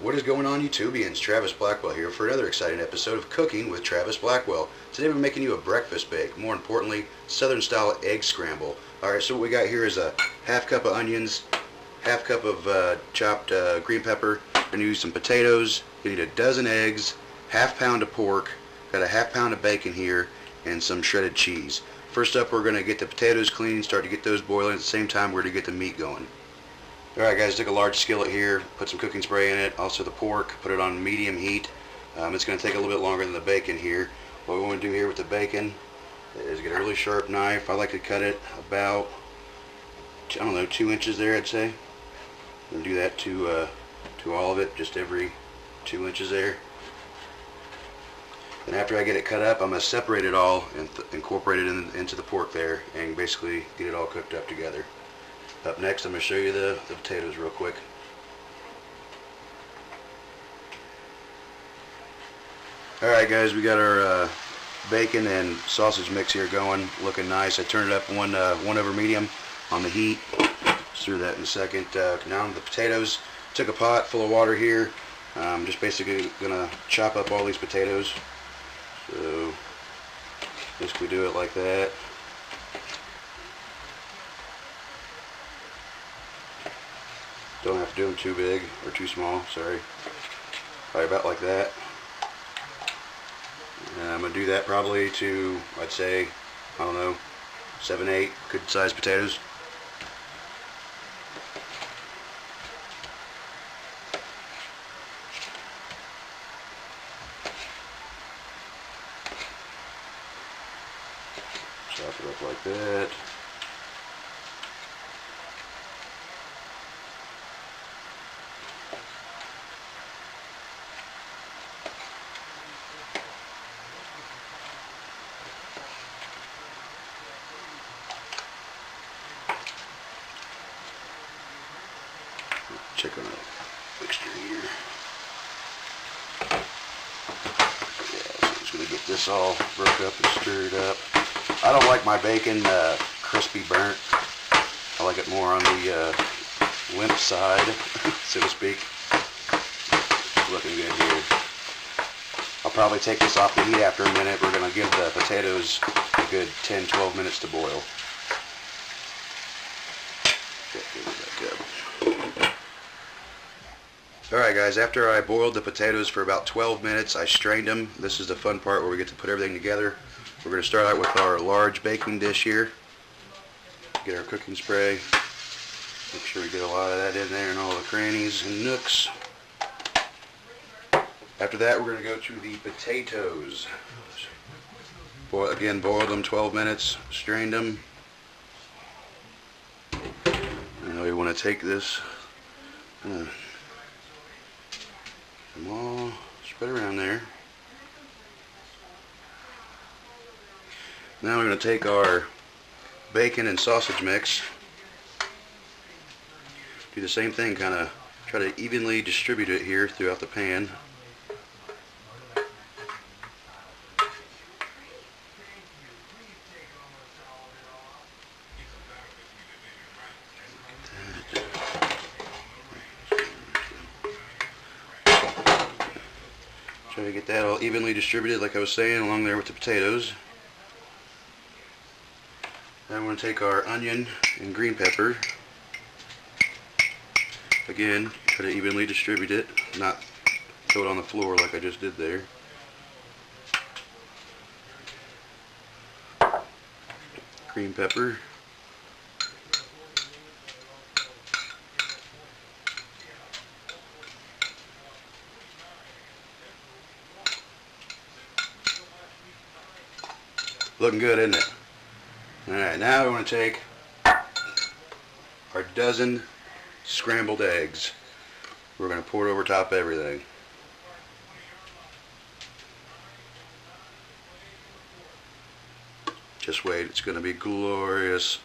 What is going on, YouTubians? Travis Blackwell here for another exciting episode of Cooking with Travis Blackwell. Today we're making you a breakfast bake, more importantly, Southern style egg scramble. Alright, so what we got here is a half cup of onions, half cup of chopped green pepper. We're going to use some potatoes. You need a dozen eggs, half pound of pork, got a half pound of bacon here, and some shredded cheese. First up, we're going to get the potatoes clean, start to get those boiling. At the same time, we're going to get the meat going. Alright guys, took a large skillet here, put some cooking spray in it, also the pork, put it on medium heat. It's going to take a little bit longer than the bacon here. What we want to do here with the bacon is get a really sharp knife. I like to cut it about, I don't know, 2 inches there, I'd say. And do that to all of it, just every 2 inches there. And after I get it cut up, I'm going to separate it all and incorporate it into the pork there and basically get it all cooked up together. Up next, I'm going to show you the potatoes real quick. Alright guys, we got our bacon and sausage mix here going, looking nice. I turned it up one over medium on the heat. Stir that in a second. Now the potatoes. Took a pot full of water here. Just basically going to chop up all these potatoes. So, basically do it like that. Don't have to do them too big or too small, sorry. Probably about like that. And I'm going to do that probably to, I'd say, I don't know, 7, 8 good sized potatoes. Chop it up like that. Check on the mixture here. Yeah, so I'm just going to get this all broke up and stirred up. I don't like my bacon crispy burnt. I like it more on the limp side, so to speak. It's looking good here. I'll probably take this off the heat after a minute. We're going to give the potatoes a good 10-12 minutes to boil. Alright guys, after I boiled the potatoes for about 12 minutes, I strained them. This is the fun part where we get to put everything together. We're going to start out with our large baking dish here. Get our cooking spray. Make sure we get a lot of that in there and all the crannies and nooks. After that, we're going to go to the potatoes. Boil them 12 minutes, strained them. And now we want to take this, them all spread around there. Now we're going to take our bacon and sausage mix, do the same thing, kind of try to evenly distribute it here throughout the pan. Try to get that all evenly distributed, like I was saying, along there with the potatoes. Then we're going to take our onion and green pepper. Again, try to evenly distribute it, not throw it on the floor like I just did there. Green pepper. Looking good, isn't it? Alright, now we want to take our dozen scrambled eggs. We're going to pour it over top of everything. Just wait, it's going to be glorious.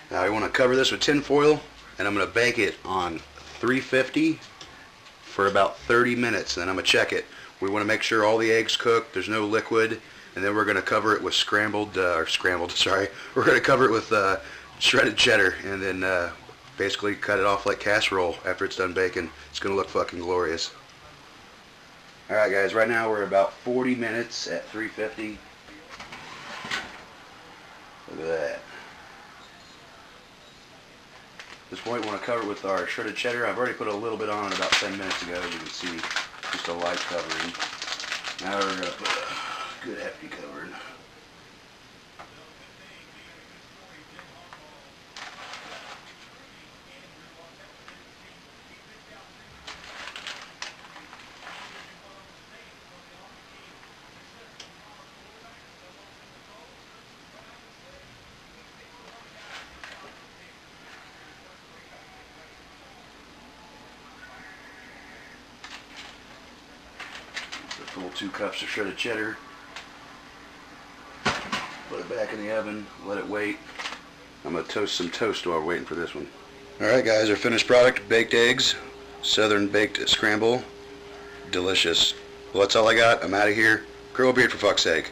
Now I want to cover this with tin foil, and I'm going to bake it on 350 for about 30 minutes, and then I'm going to check it. We want to make sure all the eggs cooked, there's no liquid, and then we're going to cover it with sorry, we're going to cover it with shredded cheddar, and then basically cut it off like casserole after it's done baking. It's going to look fucking glorious. Alright guys, right now we're about 40 minutes at 350. Look at that. At this point we want to cover it with our shredded cheddar. I've already put a little bit on it about 10 minutes ago, as you can see. Just a light covering. Now we're going to put a good hefty covering. Full 2 cups of shredded cheddar. Put it back in the oven, let it wait. I'm going to toast some toast while we're waiting for this one. Alright guys, our finished product, baked eggs, southern baked scramble. Delicious. Well, that's all I got. I'm out of here. Grow a beard for fuck's sake.